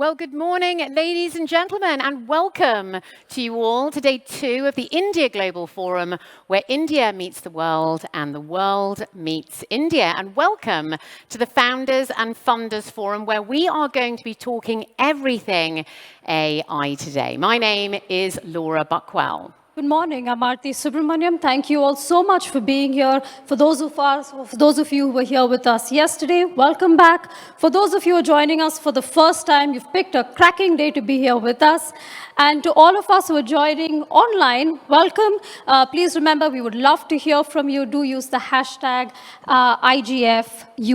Well, good morning, ladies and gentlemen, and welcome to you all to day 2 of the India Global Forum, where India meets the world and the world meets India. And welcome to the Founders and Funders Forum, where we are going to be talking everything AI today. My name is Laura Buckwell. Good morning, I'm Aarti Subramaniam. Thank you all so much for being here. For those of you who were here with us yesterday, welcome back. For those of you who are joining us for the first time, you've picked a cracking day to be here with us. And to all of us who are joining online, welcome. Please remember, we would love to hear from you. Do use the hashtag IGFUAE.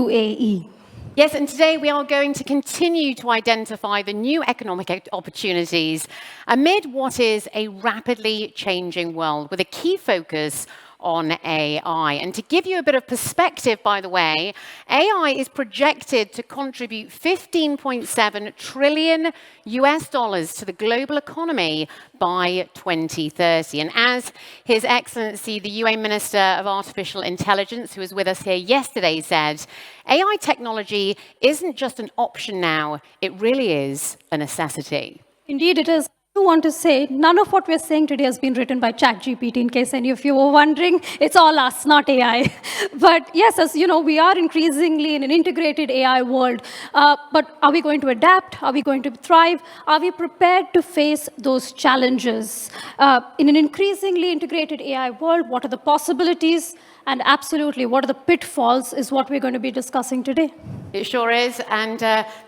Yes, and today we are going to continue to identify the new economic opportunities amid what is a rapidly changing world, with a key focus on AI. And to give you a bit of perspective, by the way, AI is projected to contribute $15.7 trillion to the global economy by 2030. And as His Excellency, the UA Minister of Artificial Intelligence, who was with us here yesterday, said, AI technology isn't just an option now, it really is a necessity. Indeed, it is. I want to say, none of what we're saying today has been written by ChatGPT, in case any of you were wondering. It's all us, not AI. But yes, as you know, we are increasingly in an integrated AI world. But are we going to adapt? Are we going to thrive? Are we prepared to face those challenges? In an increasingly integrated AI world, what are the possibilities? And absolutely, what are the pitfalls is what we're going to be discussing today. It sure is, and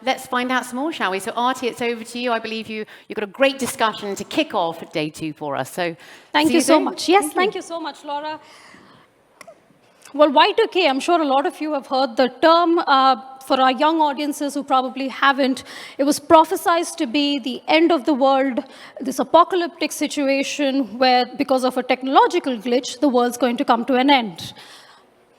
let's find out some more, shall we? So, Aarti, it's over to you. I believe you've got a great discussion to kick off day 2 for us. So, thank you so much. Yes, thank you so much, Laura. Well, Y2K, I'm sure a lot of you have heard the term. For our young audiences who probably haven't, it was prophesized to be the end of the world, this apocalyptic situation where, because of a technological glitch, the world's going to come to an end.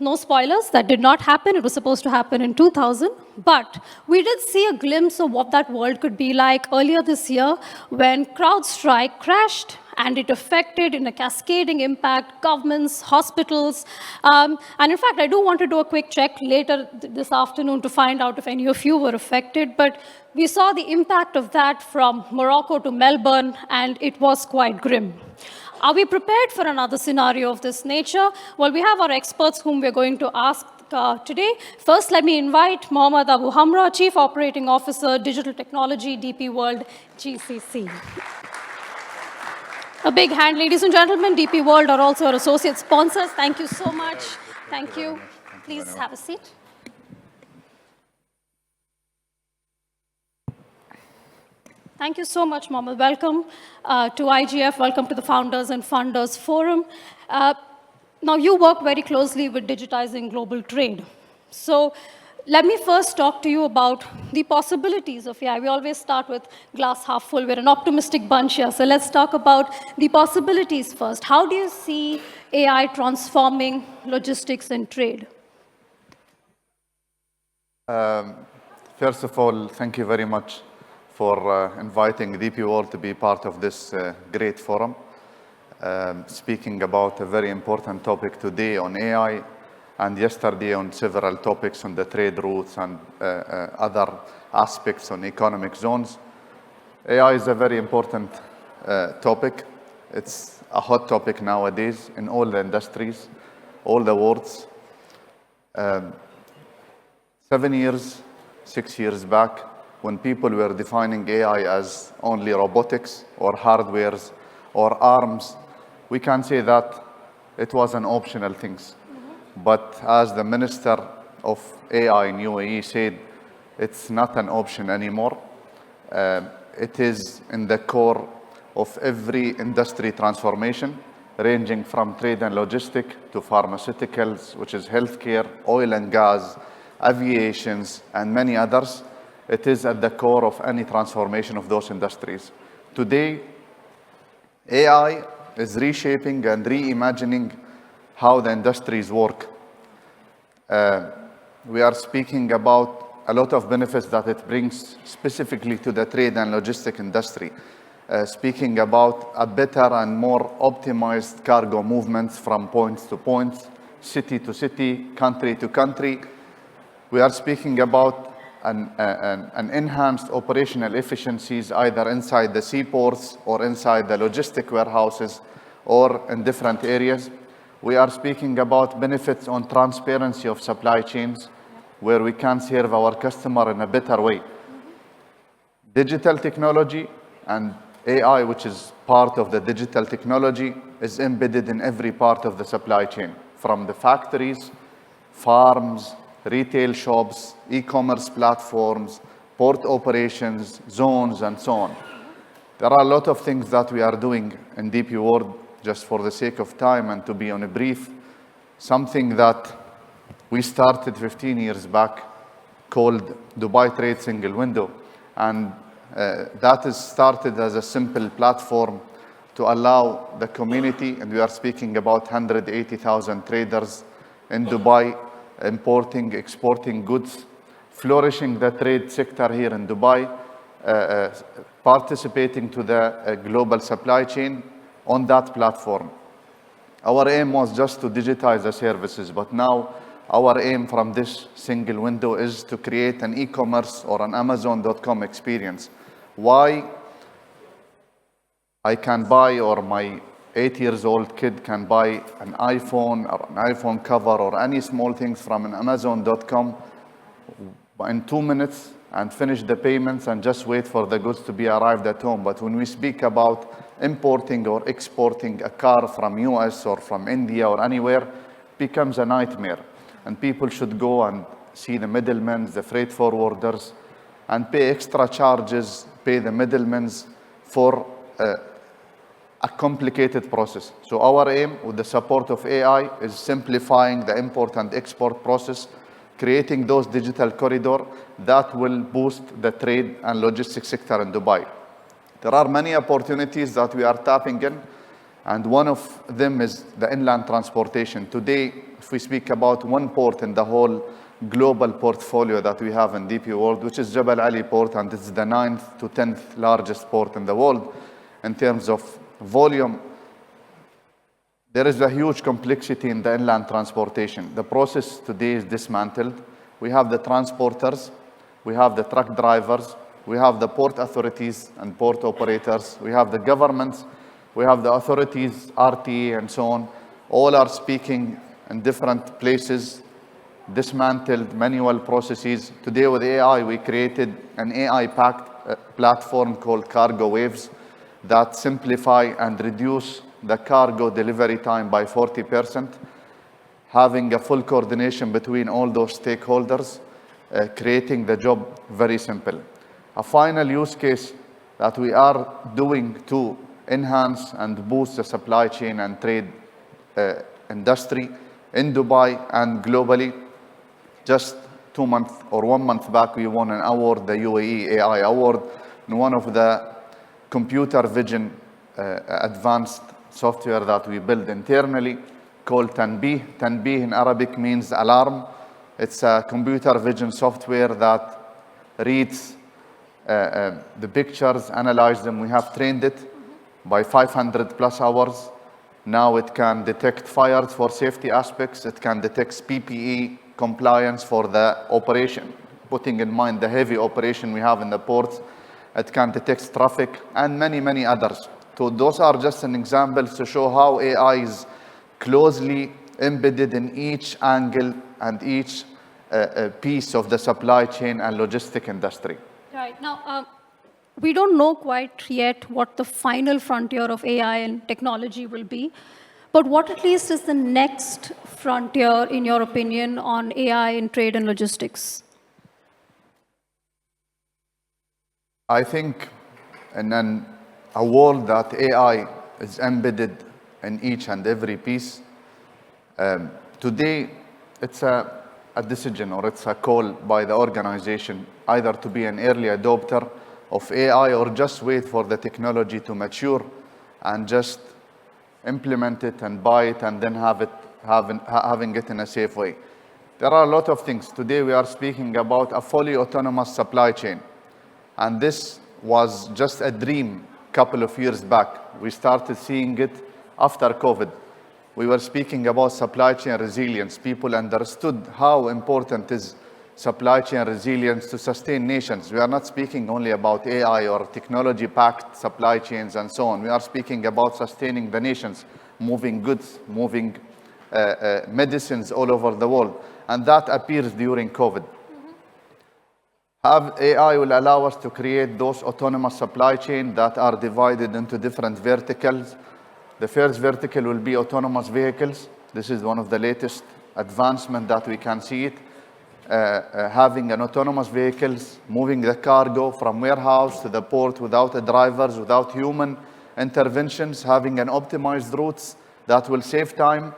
No spoilers, that did not happen. It was supposed to happen in 2000. But we did see a glimpse of what that world could be like earlier this year when CrowdStrike crashed, and it affected, in a cascading impact, governments, hospitals. And in fact, I do want to do a quick check later this afternoon to find out if any of you were affected. But we saw the impact of that from Morocco to Melbourne, and it was quite grim. Are we prepared for another scenario of this nature? Well, we have our experts whom we're going to ask today. First, let me invite Mohamed AbuHamra, Chief Operating Officer, Digital Technology, DP World, GCC. A big hand, ladies and gentlemen. DP World are also our associate sponsors. Thank you so much. Thank you. Please have a seat. Thank you so much, Mohamed. Welcome to IGF. Welcome to the Founders and Funders Forum. Now, you work very closely with digitizing global trade. So let me first talk to you about the possibilities of AI. We always start with glass half full. We're an optimistic bunch here. So let's talk about the possibilities first. How do you see AI transforming logistics and trade? First of all, thank you very much for inviting DP World to be part of this great forum. Speaking about a very important topic today on AI, and yesterday on several topics on the trade routes and other aspects on economic zones. AI is a very important topic. It's a hot topic nowadays in all the industries, all the worlds. 6 years back, when people were defining AI as only robotics or hardwares or arms, we can say that it was an optional thing. But as the Minister of AI in UAE said, it's not an option anymore. It is in the core of every industry transformation, ranging from trade and logistics to pharmaceuticals, which is healthcare, oil and gas, aviations, and many others. It is at the core of any transformation of those industries. Today, AI is reshaping and reimagining how the industries work. We are speaking about a lot of benefits that it brings specifically to the trade and logistic industry. Speaking about a better and more optimized cargo movements from points to points, city to city, country to country. We are speaking about an enhanced operational efficiencies either inside the seaports or inside the logistic warehouses or in different areas. We are speaking about benefits on transparency of supply chains, where we can serve our customer in a better way. Digital technology and AI, which is part of the digital technology, is embedded in every part of the supply chain, from the factories, farms, retail shops, e-commerce platforms, port operations, zones, and so on. There are a lot of things that we are doing in DP World, just for the sake of time and to be on a brief. Something that we started 15 years back called Dubai Trade Single Window. And that is started as a simple platform to allow the community, and we are speaking about 180,000 traders in Dubai, importing, exporting goods, flourishing the trade sector here in Dubai, participating to the global supply chain on that platform. Our aim was just to digitize the services, but now our aim from this single window is to create an e-commerce or an Amazon.com experience. Why I can buy, or my 8-year-old kid can buy an iPhone or an iPhone cover or any small things from an Amazon.com in 2 minutes and finish the payments and just wait for the goods to be arrived at home. But when we speak about importing or exporting a car from US or from India or anywhere, it becomes a nightmare. And people should go and see the middlemen, the freight forwarders, and pay extra charges, pay the middlemen for a complicated process. So our aim with the support of AI is simplifying the import and export process, creating those digital corridors that will boost the trade and logistics sector in Dubai. There are many opportunities that we are tapping in, and one of them is the inland transportation. Today, if we speak about one port in the whole global portfolio that we have in DP World, which is Jebel Ali Port, and it's the 9th to 10th largest port in the world in terms of volume, there is a huge complexity in the inland transportation. The process today is dismantled. We have the transporters, we have the truck drivers, we have the port authorities and port operators, we have the governments, we have the authorities, RTA, and so on. All are speaking in different places, dismantled manual processes. Today with AI, we created an AI-packed platform called Cargo Waves that simplify and reduce the cargo delivery time by 40%, having a full coordination between all those stakeholders, creating the job very simple. A final use case that we are doing to enhance and boost the supply chain and trade industry in Dubai and globally. Just 2 months or 1 month back, we won an award, the UAE AI Award, in one of the computer vision advanced software that we build internally called Tanbih. Tanbih in Arabic means alarm. It's a computer vision software that reads the pictures, analyze them. We have trained it by 500 plus hours. Now it can detect fires for safety aspects. It can detect PPE compliance for the operation, putting in mind the heavy operation we have in the ports. It can detect traffic and many, many others. So those are just an examples to show how AI is closely embedded in each angle and each piece of the supply chain and logistic industry. Right. Now, we don't know quite yet what the final frontier of AI and technology will be, but what at least is the next frontier, in your opinion, on AI in trade and logistics? I think in a world that AI is embedded in each and every piece, today it's a decision or it's a call by the organization either to be an early adopter of AI or just wait for the technology to mature and just implement it and buy it and then having it in a safe way. There are a lot of things. Today we are speaking about a fully autonomous supply chain. And this was just a dream a couple of years back. We started seeing it after COVID. We were speaking about supply chain resilience. People understood how important is supply chain resilience to sustain nations. We are not speaking only about AI or technology-packed supply chains and so on. We are speaking about sustaining the nations, moving goods, moving medicines all over the world. And that appears during COVID. AI will allow us to create those autonomous supply chains that are divided into different verticals. The first vertical will be autonomous vehicles. This is one of the latest advancements that we can see it. Having an autonomous vehicles, moving the cargo from warehouse to the port without the drivers, without human interventions, having an optimized routes that will save time,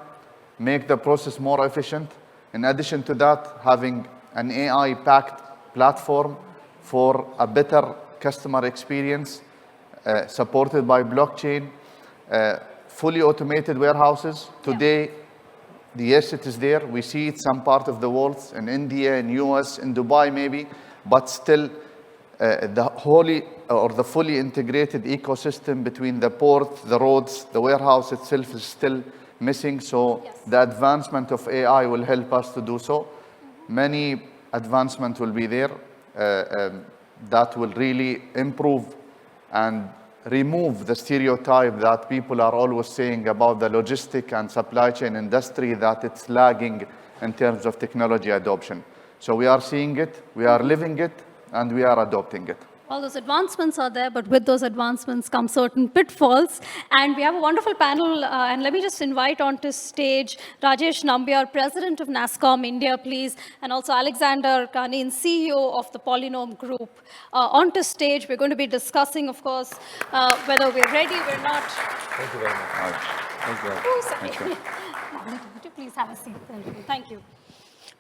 make the process more efficient. In addition to that, having an AI-packed platform for a better customer experience, supported by blockchain, fully automated warehouses. Today, yes, it is there. We see it some part of the world, in India, in US, in Dubai maybe, but still the fully integrated ecosystem between the port, the roads, the warehouse itself is still missing. So the advancement of AI will help us to do so. Many advancements will be there that will really improve and remove the stereotype that people are always saying about the logistic and supply chain industry, that it's lagging in terms of technology adoption. So we are seeing it, we are living it, and we are adopting it. All those advancements are there, but with those advancements come certain pitfalls. And we have a wonderful panel, and let me just invite onto stage Rajesh Nambiar, President of NASSCOM India, please, and also Alexander Khanin, CEO of the Polynome Group. Onto stage, we're going to be discussing, of course, whether we're ready, we're not. Thank you very much. Thank you. Oh, sorry. Thank you. Would you please have a seat? Thank you.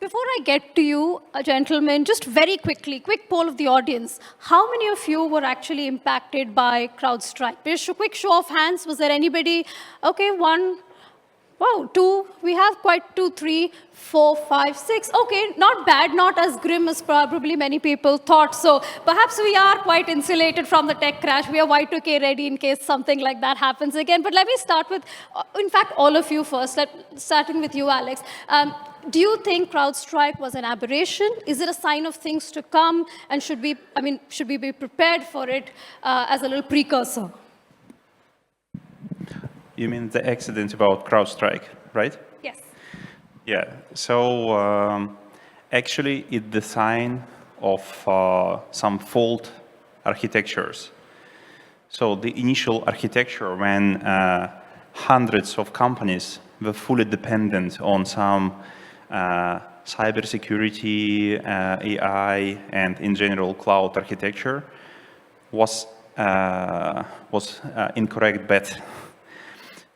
Before I get to you, gentlemen, just very quickly, quick poll of the audience. How many of you were actually impacted by CrowdStrike? Just a quick show of hands. Was there anybody? Okay, one. Wow, two. We have quite 2, 3, 4, 5, 6. Okay, not bad, not as grim as probably many people thought. So perhaps we are quite insulated from the tech crash. We are Y2K ready in case something like that happens again. But let me start with, in fact, all of you first. Starting with you, Alex. Do you think CrowdStrike was an aberration? Is it a sign of things to come? And should we be prepared for it as a little precursor? You mean the accident about CrowdStrike, right? Yes. Yeah. So actually, it's the sign of some fault architectures. So the initial architecture, when hundreds of companies were fully dependent on some cybersecurity, AI, and in general cloud architecture, was incorrect bet.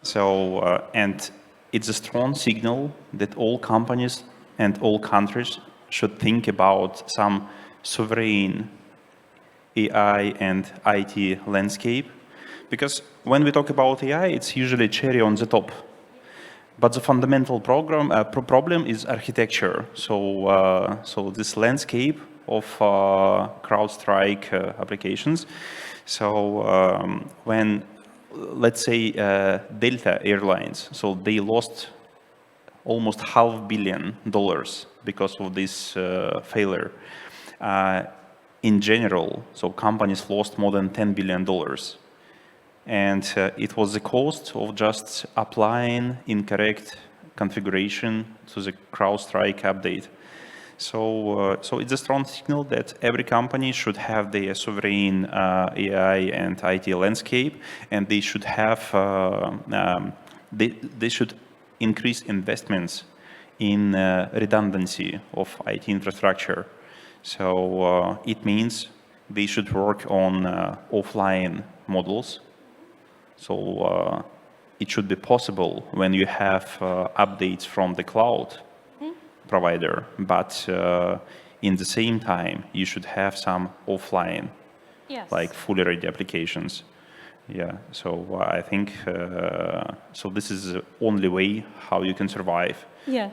So and it's a strong signal that all companies and all countries should think about some sovereign AI and IT landscape, because when we talk about AI, it's usually cherry on the top. But the fundamental problem is architecture. So, so this landscape of CrowdStrike applications. So when, let's say, Delta Airlines, so they lost almost $500 million because of this failure. In general, so companies lost more than $10 billion. And it was the cost of just applying incorrect configuration to the CrowdStrike update. So, so it's a strong signal that every company should have their sovereign AI and IT landscape, and they should have they should increase investments in redundancy of IT infrastructure. So it means they should work on offline models. So it should be possible when you have updates from the cloud provider, but in the same time, you should have some offline, like fully ready applications. Yeah, so I think, so this is the only way how you can survive. Yeah.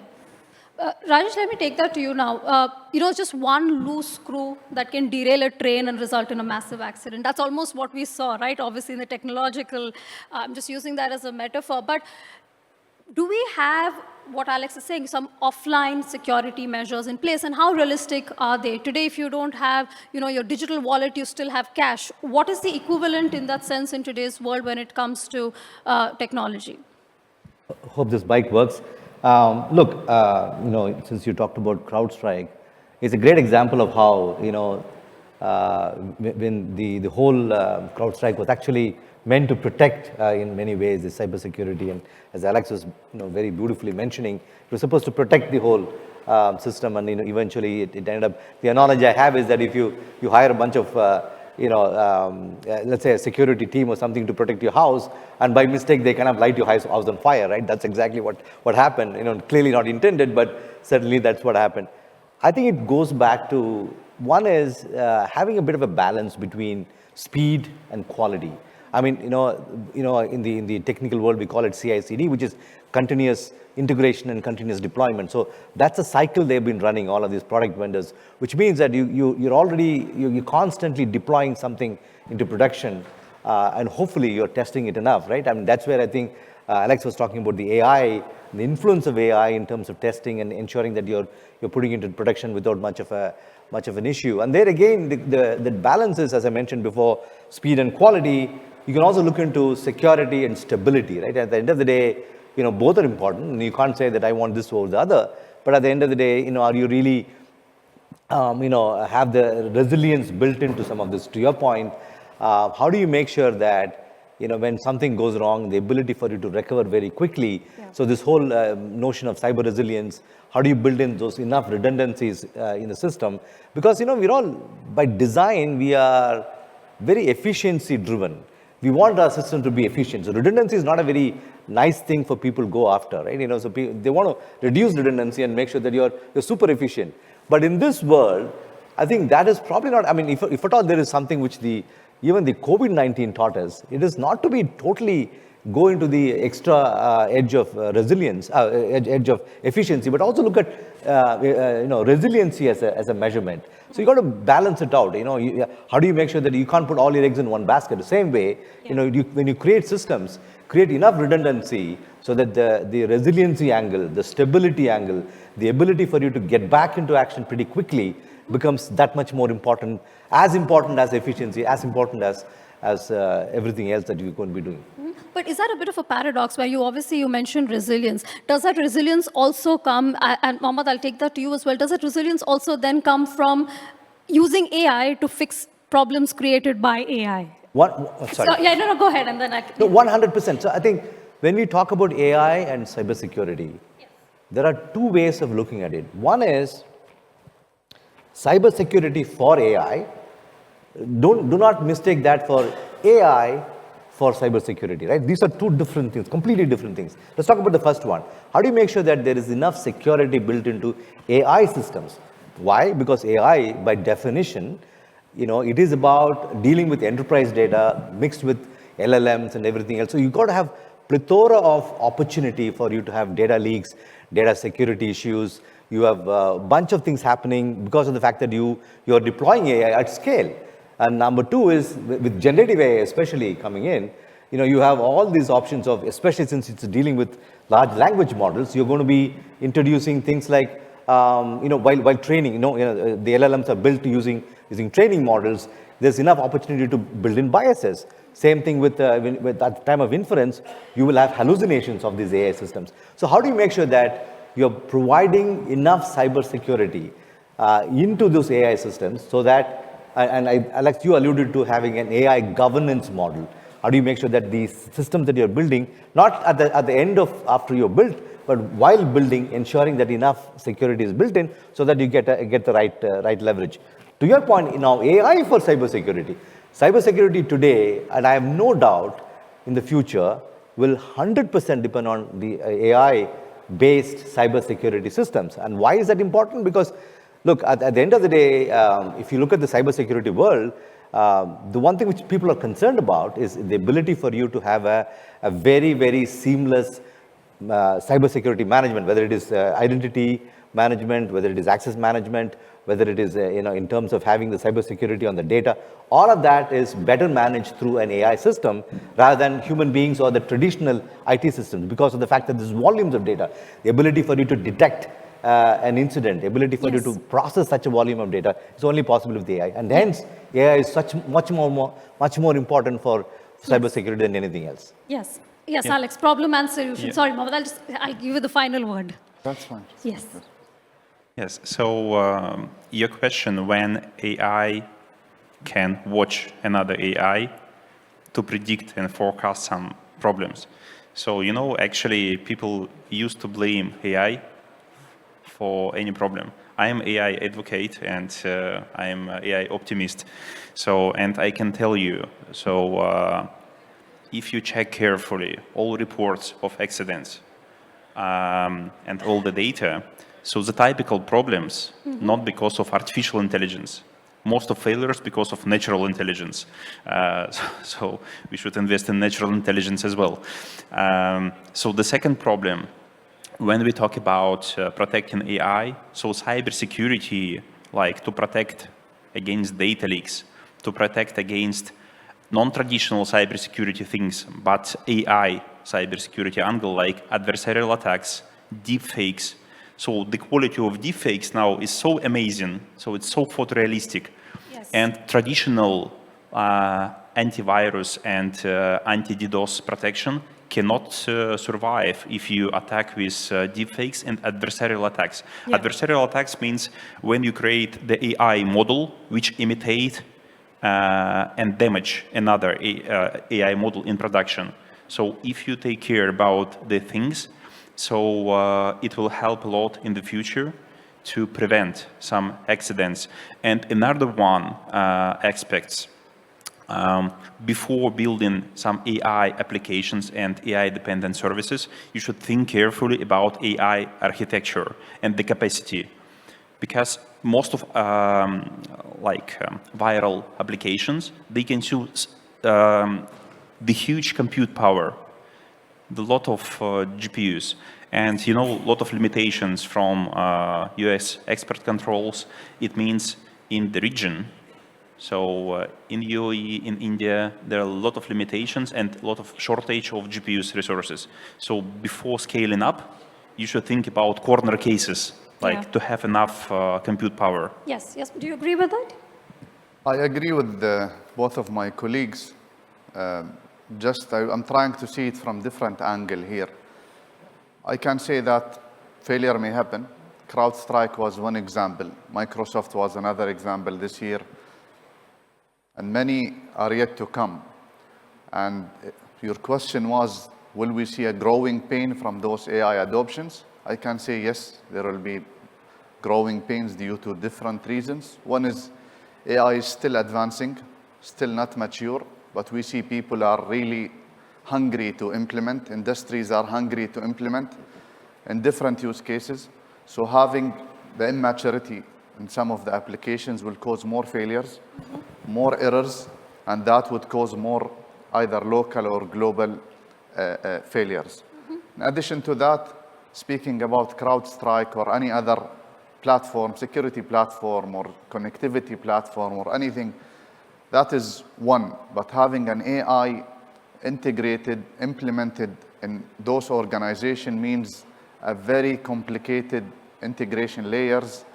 Rajesh, let me take that to you now. You know, just one loose screw that can derail a train and result in a massive accident. That's almost what we saw, right? Obviously, in the technological, I'm just using that as a metaphor. But do we have, what Alex is saying, some offline security measures in place, and how realistic are they? Today, if you don't have, your digital wallet, you still have cash. What is the equivalent in that sense in today's world when it comes to technology? Hope this bike works. Look, since you talked about CrowdStrike, it's a great example of how, when the whole CrowdStrike was actually meant to protect in many ways the cybersecurity, and as Alex was very beautifully mentioning, it was supposed to protect the whole system, and eventually it ended up. The analogy I have is that if you hire a bunch of let's say a security team or something to protect your house, and by mistake they kind of light your house on fire, right? That's exactly what happened. Clearly not intended, but certainly that's what happened. I think it goes back to, one is having a bit of a balance between speed and quality. I mean, in the technical world, we call it CI/CD, which is continuous integration and continuous deployment. So that's a cycle they've been running, all of these product vendors, which means that you're constantly deploying something into production, and hopefully you're testing it enough, right? I mean, that's where I think Alex was talking about the AI, the influence of AI in terms of testing and ensuring that you're putting it into production without much of an issue. And there again, the balance is, as I mentioned before, speed and quality. You can also look into security and stability, right? At the end of the day, both are important, and you can't say that I want this over the other. But at the end of the day, are you really, have the resilience built into some of this? To your point, how do you make sure that, when something goes wrong, the ability for you to recover very quickly? Yeah. So this whole notion of cyber resilience, how do you build in those enough redundancies in the system? Because, we're all, by design, we are very efficiency driven. We want our system to be efficient. So redundancy is not a very nice thing for people to go after, right? So they want to reduce redundancy and make sure that you're super efficient. But in this world, I think that is probably not, I mean, if at all there is something which even the COVID-19 taught us, it is not to be totally go into the extra edge of resilience, edge of efficiency, but also look at resiliency as a measurement. So you got to balance it out. How do you make sure that you can't put all your eggs in one basket? The same way, when you create systems, create enough redundancy so that the resiliency angle, the stability angle, the ability for you to get back into action pretty quickly becomes that much more important as efficiency, as important as everything else that you're going to be doing. But is that a bit of a paradox where you mentioned resilience? Does that resilience also come, and Mohamed, I'll take that to you as well, does that resilience also then come from using AI to fix problems created by AI? Sorry. So, go ahead and then I can... No, 100%. So I think when we talk about AI and cybersecurity, yes, there are two ways of looking at it. One is cybersecurity for AI. Do not mistake that for AI for cybersecurity, right? These are two different things, completely different things. Let's talk about the first one. How do you make sure that there is enough security built into AI systems? Why? Because AI, by definition, it is about dealing with enterprise data mixed with LLMs and everything else. So you've got to have plethora of opportunity for you to have data leaks, data security issues. You have a bunch of things happening because of the fact that you're deploying AI at scale. And number two is with generative AI especially coming in, you have all these options of, especially since it's dealing with large language models, you're going to be introducing things like, while training, the LLMs are built using training models, there's enough opportunity to build in biases. Same thing with at the time of inference, you will have hallucinations of these AI systems. So how do you make sure that you're providing enough cybersecurity into those AI systems so that, and Alex, you alluded to having an AI governance model. How do you make sure that these systems that you're building, not at the end of after you're built, but while building, ensuring that enough security is built in so that you get the right leverage. To your point, now AI for cybersecurity. Cybersecurity today, and I have no doubt in the future, will 100% depend on the AI-based cybersecurity systems. And why is that important? Because look, at the end of the day, if you look at the cybersecurity world, the one thing which people are concerned about is the ability for you to have a very, very seamless cybersecurity management, whether it is identity management, whether it is access management, whether it is in terms of having the cybersecurity on the data, all of that is better managed through an AI system rather than human beings or the traditional IT systems, because of the fact that there's volumes of data. The ability for you to detect an incident, the ability for you to process such a volume of data is only possible with AI. And hence, AI is much more important for cybersecurity than anything else. Yes. Yes, Alex, problem and solution. Sorry, Mohamed, I'll give you the final word. That's fine. Yes. Yes. So your question, when AI can watch another AI to predict and forecast some problems. So, actually people used to blame AI for any problem. I am AI advocate and I am AI optimist. So, and I can tell you, so if you check carefully all reports of accidents and all the data, so the typical problems, not because of artificial intelligence, most of failures because of natural intelligence. So we should invest in natural intelligence as well. So the second problem, when we talk about protecting AI, so cybersecurity, like to protect against data leaks, to protect against non-traditional cybersecurity things, but AI cybersecurity angle like adversarial attacks, deepfakes. So the quality of deepfakes now is so amazing, so it's so photorealistic. Yes. And traditional antivirus and anti-DDoS protection cannot survive if you attack with deepfakes and adversarial attacks. Yeah. Adversarial attacks means when you create the AI model which imitate and damage another AI model in production. So if you take care about the things, so it will help a lot in the future to prevent some accidents. And another one aspects, before building some AI applications and AI-dependent services, you should think carefully about AI architecture and the capacity. Because most of viral applications, they can use the huge compute power, the lot of GPUs, and a lot of limitations from US export controls. It means in the region, so in UAE, in India, there are a lot of limitations and a lot of shortage of GPUs resources. So before scaling up, you should think about corner cases, like to have enough compute power. Yes, yes. Do you agree with that? I agree with both of my colleagues. I'm trying to see it from different angle here. I can say that failure may happen. CrowdStrike was one example. Microsoft was another example this year. And many are yet to come. And your question was, will we see a growing pain from those AI adoptions? I can say yes, there will be growing pains due to different reasons. One is AI is still advancing, still not mature, but we see people are really hungry to implement. Industries are hungry to implement in different use cases. So having the immaturity in some of the applications will cause more failures, more errors, and that would cause more either local or global failures. In addition to that, speaking about CrowdStrike or any other platform, security platform or connectivity platform or anything, that is one. But having an AI integrated, implemented in those organizations means a very complicated integration layers,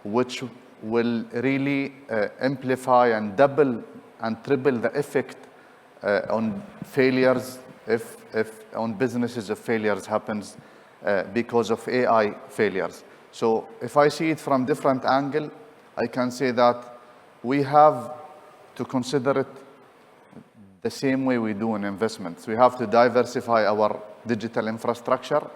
which will really amplify and double and triple the effect on failures if on businesses if failures happens because of AI failures. So if I see it from different angle, I can say that we have to consider it the same way we do in investments. We have to diversify our digital infrastructure.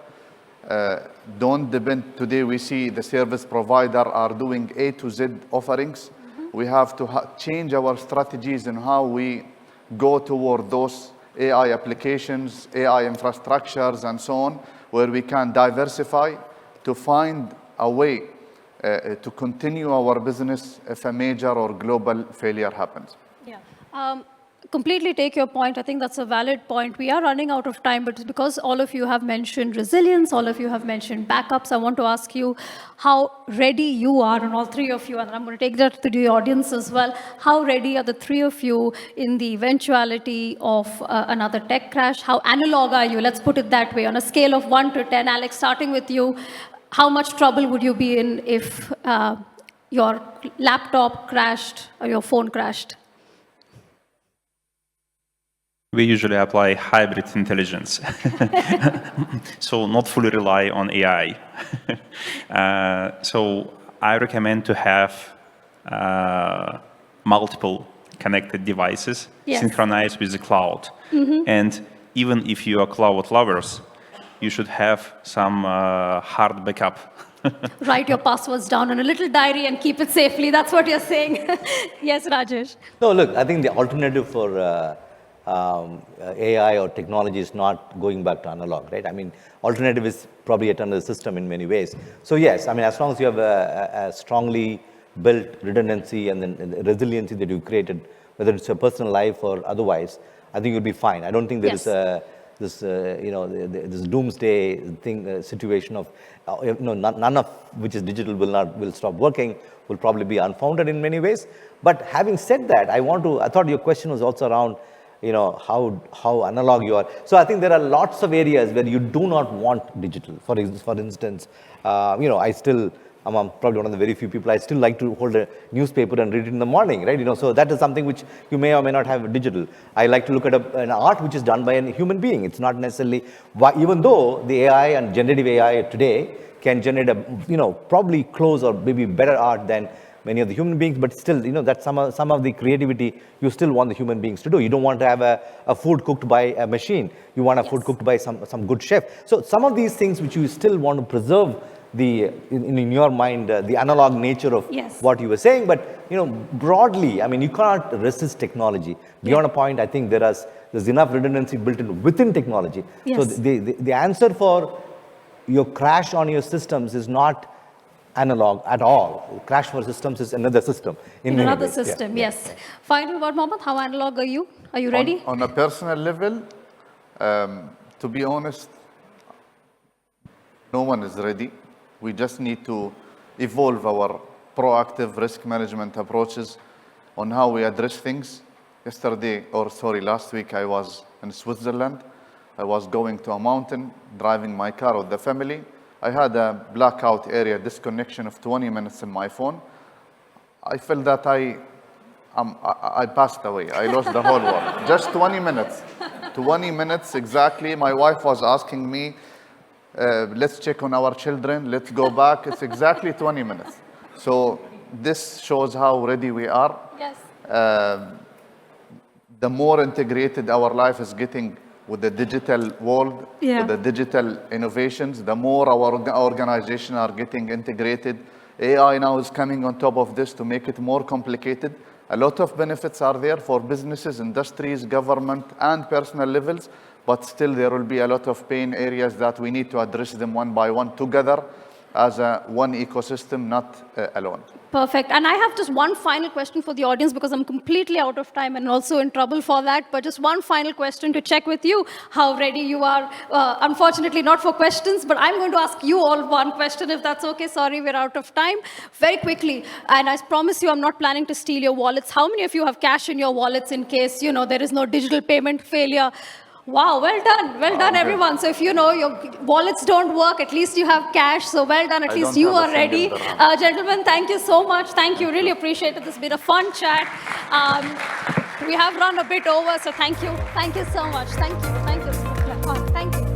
Don't depend, today we see the service provider are doing A to Z offerings. We have to change our strategies in how we go toward those AI applications, AI infrastructures, and so on, where we can diversify to find a way to continue our business if a major or global failure happens. Yeah. completely take your point. I think that's a valid point. We are running out of time, but because all of you have mentioned resilience, all of you have mentioned backups, I want to ask you how ready you are, and all three of you, and I'm going to take that to the audience as well. How ready are the three of you in the eventuality of another tech crash? How analog are you? Let's put it that way. On a scale of 1 to 10, Alex, starting with you, how much trouble would you be in if your laptop crashed or your phone crashed? We usually apply hybrid intelligence, so not fully rely on AI. So I recommend to have multiple connected devices synchronized with the cloud. And even if you are cloud lovers, you should have some hard backup. Write your passwords down on a little diary and keep it safely. That's what you're saying. Yes, Rajesh. No, look, I think the alternative for AI or technology is not going back to analog, right? I mean, alternative is probably yet another system in many ways. So yes, I mean, as long as you have a strongly built redundancy and then the resiliency that you created, whether it's your personal life or otherwise, I think you'll be fine. I don't think there is this doomsday thing situation of none of which is digital will stop working, will probably be unfounded in many ways. But having said that, I thought your question was also around how analog you are. So I think there are lots of areas where you do not want digital. For instance, I'm probably one of the very few people, I still like to hold a newspaper and read it in the morning, right? So that is something which you may or may not have digital. I like to look at an art which is done by a human being. It's not necessarily, even though the AI and generative AI today can generate probably close or maybe better art than many of the human beings, but still, that's some of the creativity you still want the human beings to do. You don't want to have a food cooked by a machine. You want a food cooked by some good chef. So some of these things which you still want to preserve in your mind, the analog nature of what you were saying, but broadly, I mean, you cannot resist technology. Beyond a point, I think there's enough redundancy built in within technology. So the answer for your crash on your systems is not analog at all. Crash for systems is another system. In another system, yes. Final word, Mohamed, how analog are you? Are you ready? On a personal level, to be honest, no one is ready. We just need to evolve our proactive risk management approaches on how we address things. Last week I was in Switzerland. I was going to a mountain, driving my car with the family. I had a blackout area disconnection of 20 minutes in my phone. I felt that I passed away. I lost the whole world. Just 20 minutes. 20 minutes exactly. My wife was asking me, let's check on our children, let's go back. It's exactly 20 minutes. So this shows how ready we are. Yes. The more integrated our life is getting with the digital world, with the digital innovations, the more our organizations are getting integrated. AI now is coming on top of this to make it more complicated. A lot of benefits are there for businesses, industries, government, and personal levels, but still there will be a lot of pain areas that we need to address them one by one together as one ecosystem, not alone. Perfect. And I have just one final question for the audience because I'm completely out of time and also in trouble for that. But just one final question to check with you how ready you are. Unfortunately, not for questions, but I'm going to ask you all one question if that's okay. Sorry, we're out of time. Very quickly. And I promise you, I'm not planning to steal your wallets. How many of you have cash in your wallets in case, there is no digital payment failure? Wow, well done, everyone. So if your wallets don't work, at least you have cash. So well done, at least you are ready. Gentlemen, thank you so much. Thank you, really appreciate it. This has been a fun chat. We have run a bit over, so thank you. Thank you so much. Thank you. Thank you.